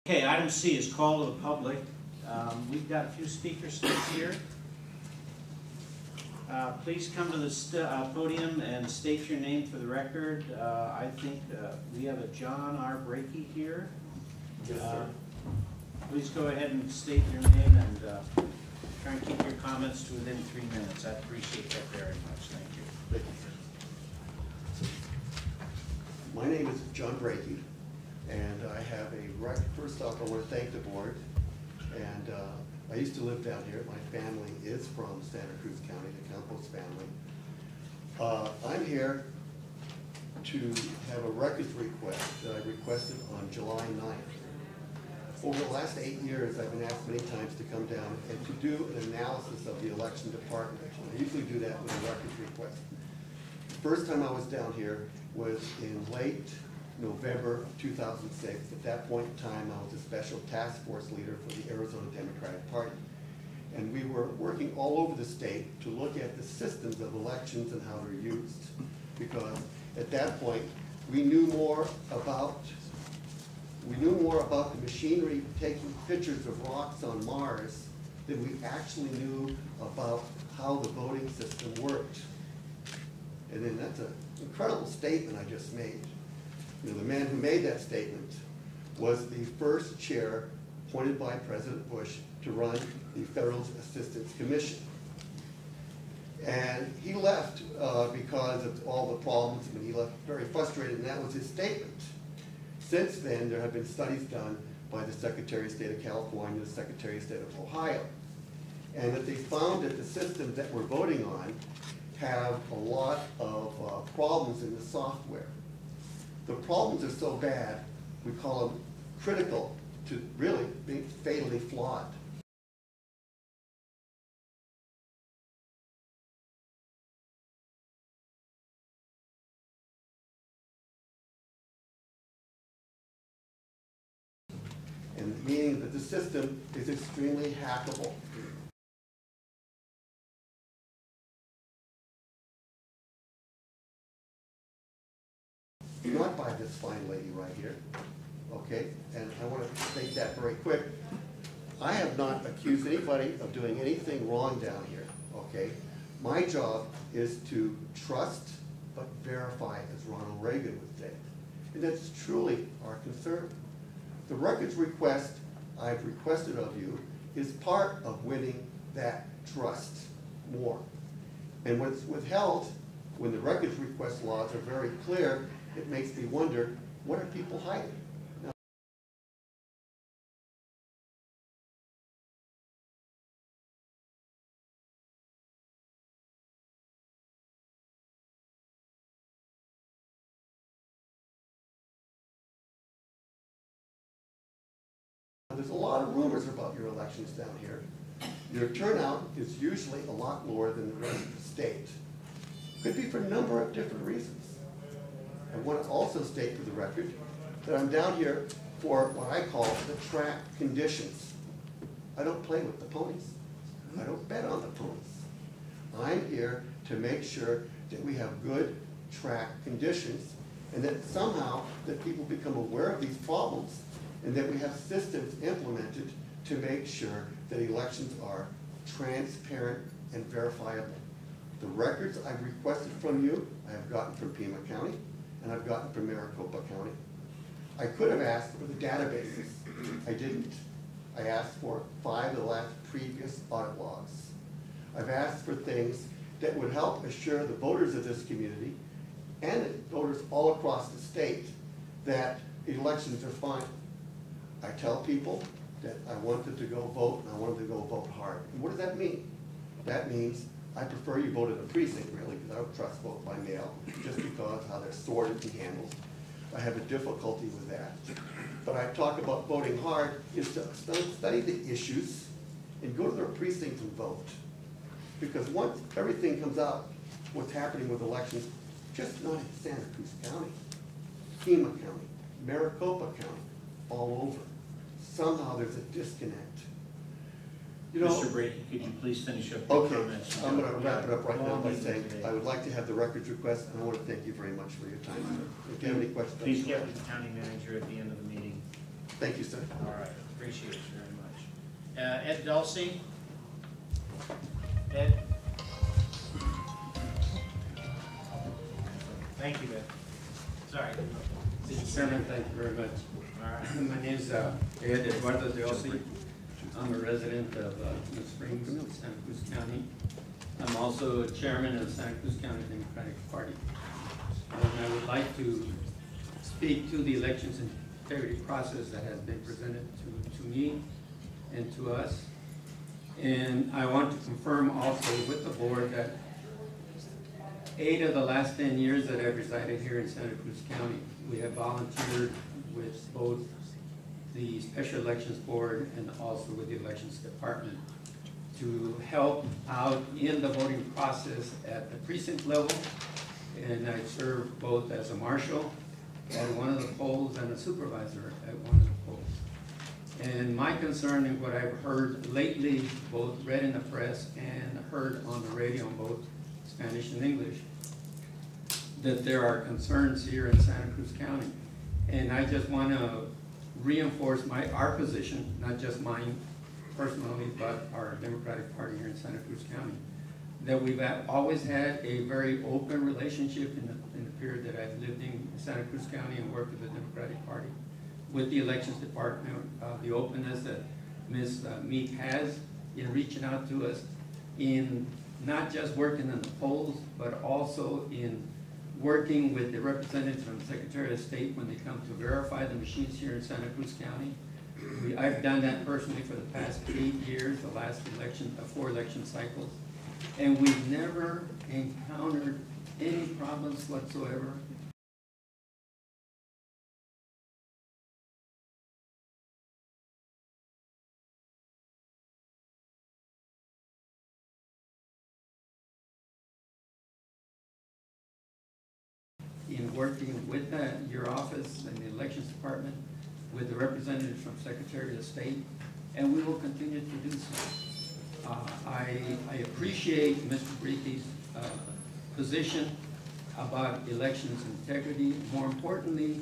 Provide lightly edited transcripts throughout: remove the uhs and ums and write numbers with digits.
Okay, item C is call to the public. We've got a few speaker slots here. Please come to the podium and state your name for the record. I think we have a John R. Brakey here. Yes, sir. Please go ahead and state your name and try and keep your comments to within 3 minutes. I appreciate that very much. Thank you. Thank you, sir. My name is John Brakey, and I have a record. First off, I want to thank the board. And I used to live down here. My family is from Santa Cruz County, the Campos family. I'm here to have a records request that I requested on July 9th. Over the last 8 years, I've been asked many times to come down and to do an analysis of the election department. I usually do that with a records request. The first time I was down here was in late November of 2006. At that point in time, I was a special task force leader for the Arizona Democratic Party. And we were working all over the state to look at the systems of elections and how they're used. Because at that point, we knew more about the machinery taking pictures of rocks on Mars than we actually knew about how the voting system worked. And then that's an incredible statement I just made. You know, the man who made that statement was the first chair appointed by President Bush to run the Federal Assistance Commission. And he left because of all the problems, and he left very frustrated, and that was his statement. Since then, there have been studies done by the Secretary of State of California, the Secretary of State of Ohio, and that they found that the systems that we're voting on have a lot of problems in the software. The problems are so bad, we call them critical to really being fatally flawed. And meaning that the system is extremely hackable. Not by this fine lady right here, okay? And I want to state that very quick. I have not accused anybody of doing anything wrong down here, okay? My job is to trust but verify, as Ronald Reagan would say. And that's truly our concern. The records request I've requested of you is part of winning that trust more. And what's withheld, when the records request laws are very clear, it makes me wonder, what are people hiding? Now, there's a lot of rumors about your elections down here. Your turnout is usually a lot lower than the rest of the state. Could be for a number of different reasons. I want to also state for the record that I'm down here for what I call the track conditions. I don't play with the ponies. I don't bet on the ponies. I'm here to make sure that we have good track conditions and that somehow that people become aware of these problems and that we have systems implemented to make sure that elections are transparent and verifiable. The records I've requested from you, I have gotten from Pima County, and I've gotten from Maricopa County. I could have asked for the databases. I didn't. I asked for 5 of the last previous audit logs. I've asked for things that would help assure the voters of this community and the voters all across the state that elections are fine. I tell people that I want them to go vote, and I want them to go vote hard. And what does that mean? That means I prefer you vote in a precinct, really, because I don't trust vote by mail, just because how they're sorted and handled. I have a difficulty with that. But I talk about voting hard is to study the issues and go to their precincts and vote. Because once everything comes out, what's happening with elections, just not in Santa Cruz County, Pima County, Maricopa County, all over. Somehow there's a disconnect. You know, Mr. Brakey, could you please finish up your comments? I'm going to wrap it up right now by saying I would like to have the records request, and I want to thank you very much for your time. If you have any questions, please get with the county manager at the end of the meeting. Thank you, sir. All right, appreciate it very much. Ed Dulce? Ed? Thank you, Ed. Sorry. Mr. Chairman, thank you very much. All right. My name is Ed Eduardo Dulce. I'm a resident of New Springs, Santa Cruz County. I'm also chairman of the Santa Cruz County Democratic Party. And I would like to speak to the elections integrity process that has been presented to me and to us. And I want to confirm also with the board that 8 of the last 10 years that I've resided here in Santa Cruz County, we have volunteered with both the Special Elections Board and also with the Elections Department to help out in the voting process at the precinct level. And I serve both as a marshal at one of the polls and a supervisor at one of the polls. And my concern and what I've heard lately, both read in the press and heard on the radio in both Spanish and English, that there are concerns here in Santa Cruz County. And I just want to reinforce our position, not just mine personally, but our Democratic Party here in Santa Cruz County, that we've always had a very open relationship in the period that I've lived in Santa Cruz County and worked with the Democratic Party, with the Elections Department, the openness that Ms. Meek has in reaching out to us, in not just working in the polls, but also in working with the representatives from the Secretary of State when they come to verify the machines here in Santa Cruz County. I've done that personally for the past 8 years, the last election, 4 election cycles, and we've never encountered any problems whatsoever. In working with your office and the Elections Department, with the representatives from Secretary of State, and we will continue to do so. I appreciate Mr. Briti's position about elections integrity. More importantly,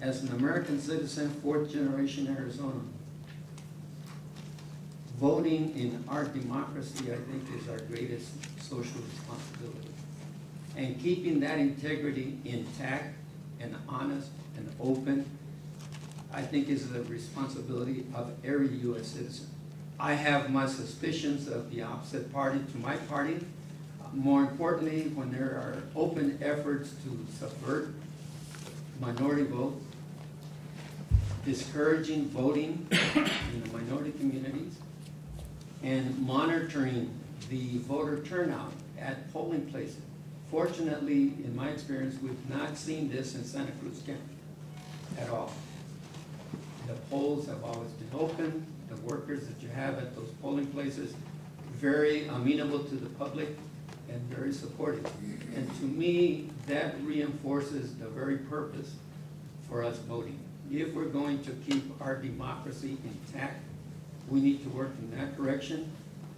as an American citizen, 4th generation Arizona, voting in our democracy, I think, is our greatest social responsibility. And keeping that integrity intact and honest and open, I think, is the responsibility of every U.S. citizen. I have my suspicions of the opposite party to my party. More importantly, when there are open efforts to subvert minority vote, discouraging voting in the minority communities, and monitoring the voter turnout at polling places. Fortunately, in my experience, we've not seen this in Santa Cruz County at all. The polls have always been open. The workers that you have at those polling places, very amenable to the public and very supportive. And to me, that reinforces the very purpose for us voting. If we're going to keep our democracy intact, we need to work in that direction.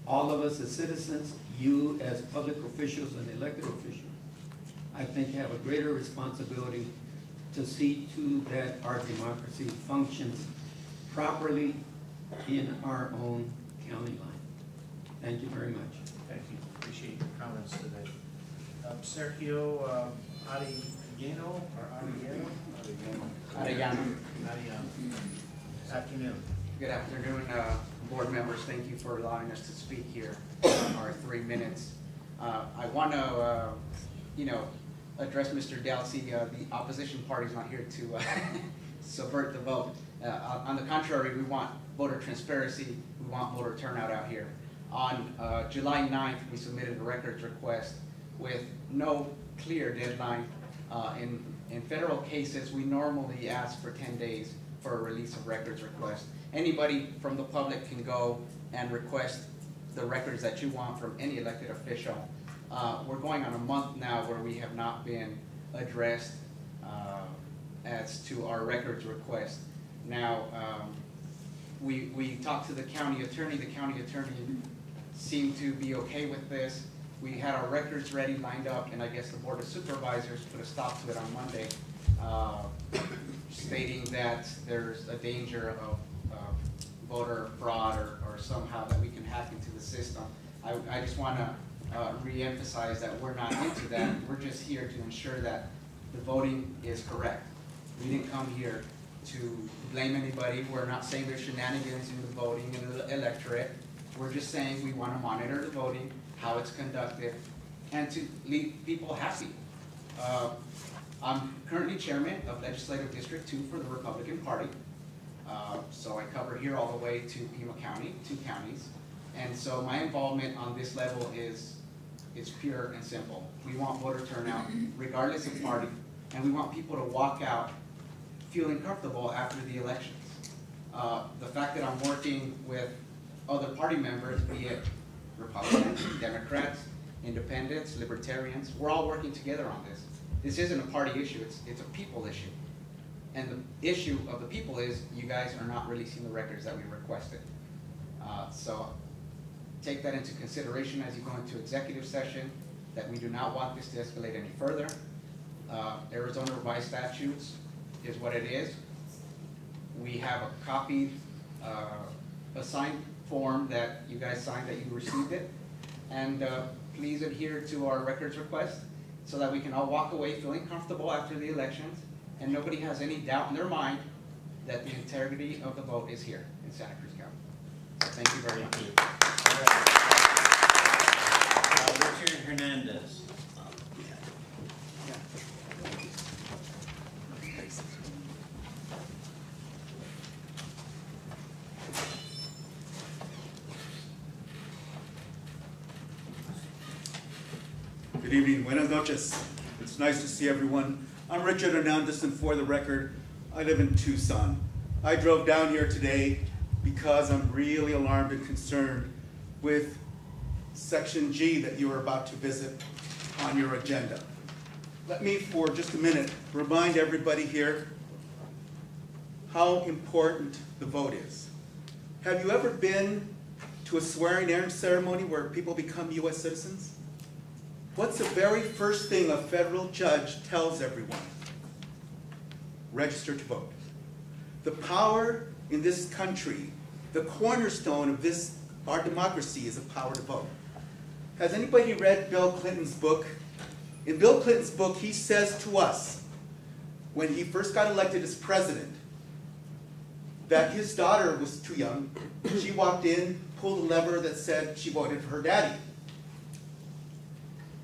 All of us as citizens, you as public officials and elected officials, I think have a greater responsibility to see to that our democracy functions properly in our own county line. Thank you very much. Thank you. Appreciate your comments today. Sergio Arellano, or Arellano? Afternoon. Good afternoon, board members. Thank you for allowing us to speak here our 3 minutes. I want to, address Mr. Dulce. The opposition party is not here to subvert the vote. On the contrary, we want voter transparency. We want voter turnout out here. On July 9th, we submitted a records request with no clear deadline. In federal cases, we normally ask for 10 days for a release of records request. Anybody from the public can go and request the records that you want from any elected official. We're going on a month now where we have not been addressed as to our records request. Now, we talked to the county attorney. The county attorney seemed to be okay with this. we had our records ready, lined up, and I guess the Board of Supervisors put a stop to it on Monday, stating that there's a danger of voter fraud or somehow that we can hack into the system. I just want to re-emphasize that we're not into that. We're just here to ensure that the voting is correct. We didn't come here to blame anybody. We're not saying there's shenanigans in the voting in the electorate. We're just saying we want to monitor the voting, how it's conducted, and to leave people happy. I'm currently chairman of Legislative District 2 for the Republican Party. So I cover here all the way to Pima County, 2 counties. And so my involvement on this level is pure and simple. We want voter turnout regardless of party, and we want people to walk out feeling comfortable after the elections. The fact that I'm working with other party members, be it Republicans, Democrats, Independents, Libertarians, we're all working together on this. This isn't a party issue, it's a people issue. And the issue of the people is you guys are not releasing the records that we requested. So take that into consideration as you go into executive session, that we do not want this to escalate any further. Arizona revised statutes is what it is. We have a copy, a signed form that you guys signed that you received it. And please adhere to our records request so that we can all walk away feeling comfortable after the elections and nobody has any doubt in their mind that the integrity of the vote is here in Santa Cruz County. Thank you very much. Richard Hernandez. Good evening, buenas noches. It's nice to see everyone. I'm Richard Hernandez, and for the record, I live in Tucson. I drove down here today because I'm really alarmed and concerned with Section G that you are about to visit on your agenda. Let me, for just a minute, remind everybody here how important the vote is. Have you ever been to a swearing-in ceremony where people become U.S. citizens? What's the very first thing a federal judge tells everyone? Register to vote. The power in this country, the cornerstone of our democracy, is the power to vote. Has anybody read Bill Clinton's book? In Bill Clinton's book, he says to us, when he first got elected as president, that his daughter was too young. She walked in, pulled a lever that said she voted for her daddy.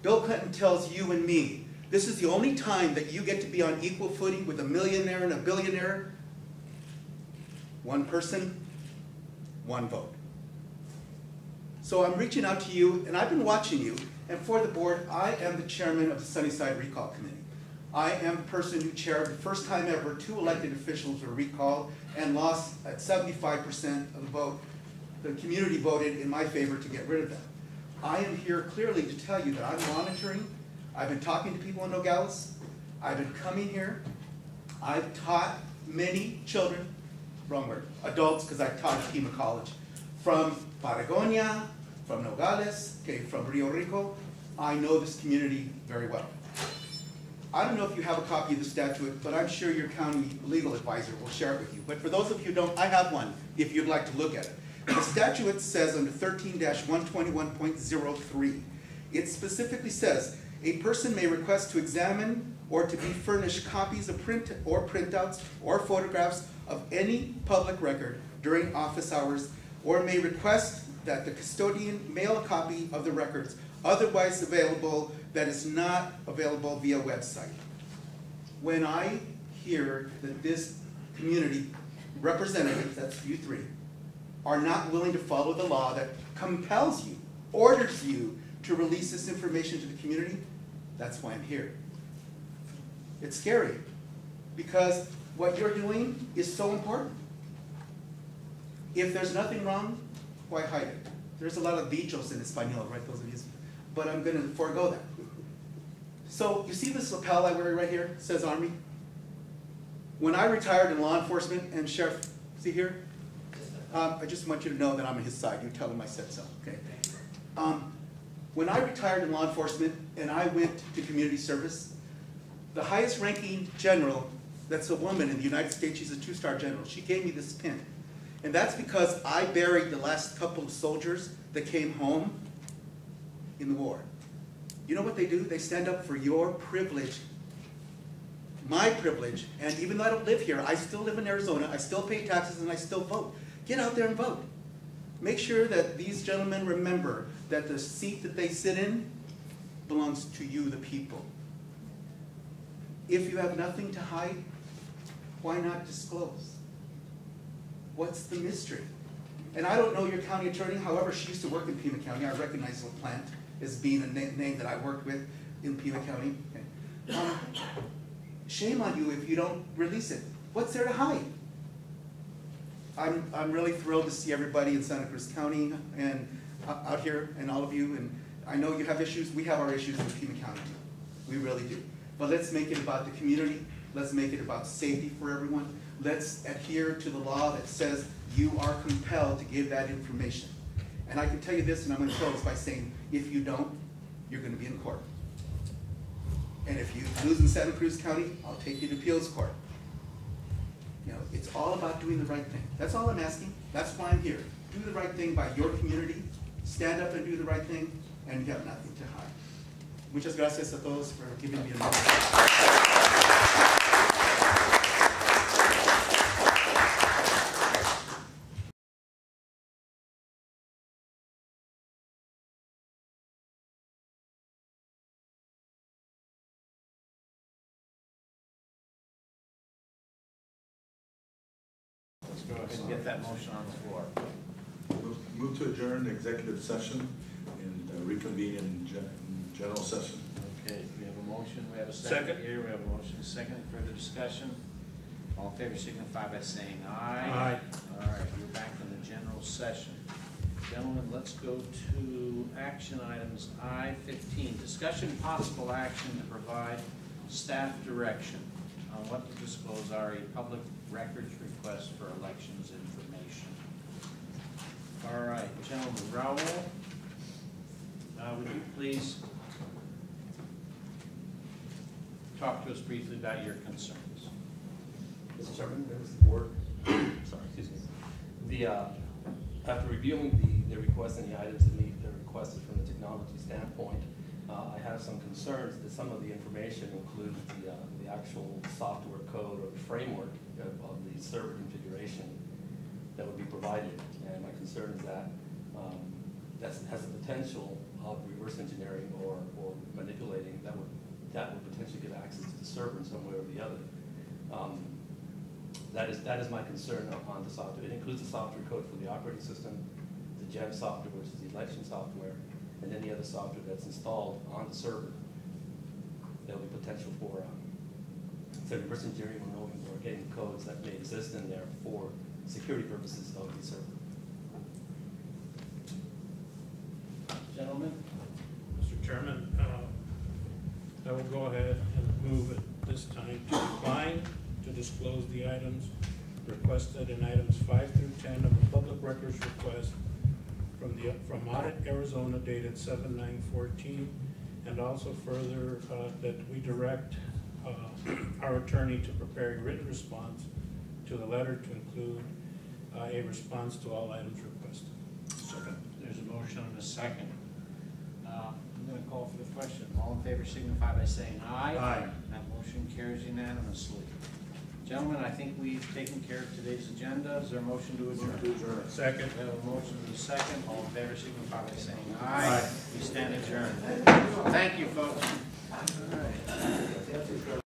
Bill Clinton tells you and me, this is the only time that you get to be on equal footing with a millionaire and a billionaire. One person, one vote. So I'm reaching out to you, and I've been watching you, and for the board, I am the chairman of the Sunnyside Recall Committee. I am the person who chaired the first time ever 2 elected officials were recalled and lost at 75% of the vote. The community voted in my favor to get rid of them. I am here clearly to tell you that I'm monitoring. I've been talking to people in Nogales. I've been coming here. I've taught many children, wrong word, adults, because I taught at Pima College, from Patagonia, from Nogales, okay, from Rio Rico. I know this community very well. I don't know if you have a copy of the statute, but I'm sure your county legal advisor will share it with you. But for those of you who don't, I have one if you'd like to look at it. The statute says under 13-121.03, it specifically says, a person may request to examine or to be furnished copies of print or printouts or photographs of any public record during office hours, or may request that the custodian mail a copy of the records otherwise available that is not available via website. When I hear that this community representatives, that's you 3, are not willing to follow the law that compels you, orders you to release this information to the community, that's why I'm here. It's scary, because what you're doing is so important. If there's nothing wrong, why hide it? There's a lot of dichos in Espanol, right, those of you, but I'm going to forego that. So, you see this lapel I wear right here? It says Army. When I retired in law enforcement, and Sheriff, see here? I just want you to know that I'm on his side. You tell him I said so, okay? When I retired in law enforcement and I went to community service, the highest ranking general, that's a woman in the United States, she's a 2-star general, she gave me this pin. And that's because I buried the last couple of soldiers that came home in the war. You know what they do? They stand up for your privilege, my privilege, and even though I don't live here, I still live in Arizona, I still pay taxes, and I still vote. Get out there and vote. Make sure that these gentlemen remember that the seat that they sit in belongs to you, the people. If you have nothing to hide, why not disclose? What's the mystery? And I don't know your county attorney, however, she used to work in Pima County. I recognize the plant as being a name that I worked with in Pima County. Okay. Shame on you if you don't release it. What's there to hide? I'm really thrilled to see everybody in Santa Cruz County and out here, and all of you. And I know you have issues. We have our issues in Pima County. We really do. But let's make it about the community. Let's make it about safety for everyone. Let's adhere to the law that says you are compelled to give that information. And I can tell you this, and I'm going to close by saying, if you don't, you're going to be in court. And if you lose in Santa Cruz County, I'll take you to appeals court. You know, it's all about doing the right thing. That's all I'm asking. That's why I'm here. Do the right thing by your community. Stand up and do the right thing, and you have nothing to hide. Muchas gracias a todos for giving me a moment. Let's go ahead and get that motion on the floor. Move to adjourn the executive session and reconvene in general session. Okay, we have a motion, we have a second here, we have a motion, a second, further discussion. All in favor signify by saying aye. Aye. All right, we're back in the general session. Gentlemen, let's go to action items I-15. Discussion possible action to provide staff direction on what to disclose are a public records request for elections information. All right, gentlemen, Raul, would you please talk to us briefly about your concerns? Mr. Chairman, members of the board, sorry, excuse me. After reviewing the request and the items that they're requested from the technology standpoint, I have some concerns that some of the information includes the actual software code or framework of the server configuration that would be provided. And my concern is that that has the potential of reverse engineering or manipulating that would potentially give access to the server in some way or the other. That is my concern on the software. It includes the software code for the operating system, the GEM software, which is the election software, and any other software that's installed on the server. There will be potential for reverse engineering or knowing or getting codes that may exist in there for security purposes of the server. Gentlemen? Mr. Chairman, I will go ahead and move at this time to decline to disclose the items requested in items 5 through 10 of the public records request from Audit Arizona dated 7/9/14, and also further that we direct our attorney to prepare a written response to the letter to include a response to all items requested. Second. There's a motion and a second. I'm going to call for the question. All in favor signify by saying aye. Aye. That motion carries unanimously. Gentlemen, I think we've taken care of today's agenda. Is there a motion to adjourn? Move to adjourn. Second. We have a motion and a second. All in favor signify by saying aye. We stand adjourned. Thank you, folks. All right.